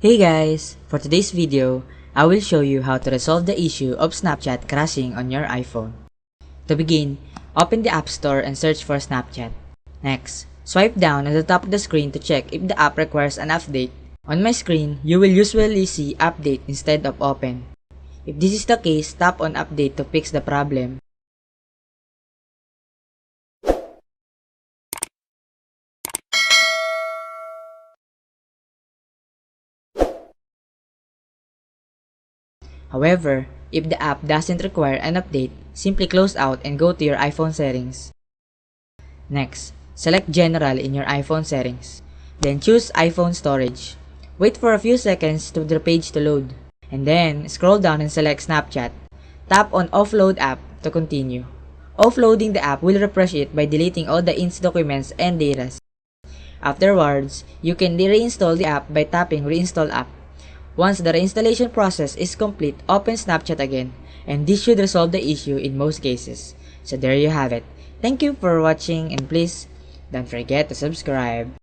Hey guys! For today's video, I will show you how to resolve the issue of Snapchat crashing on your iPhone. To begin, open the App Store and search for Snapchat. Next, swipe down at the top of the screen to check if the app requires an update. On my screen, you will usually see Update instead of Open. If this is the case, tap on Update to fix the problem. However, if the app doesn't require an update, simply close out and go to your iPhone settings. Next, select General in your iPhone settings. Then choose iPhone Storage. Wait for a few seconds for the page to load. And then, scroll down and select Snapchat. Tap on Offload App to continue. Offloading the app will refresh it by deleting all the ins documents and data. Afterwards, you can reinstall the app by tapping Reinstall App. Once the reinstallation process is complete, open Snapchat again, and this should resolve the issue in most cases. So there you have it. Thank you for watching, and please don't forget to subscribe.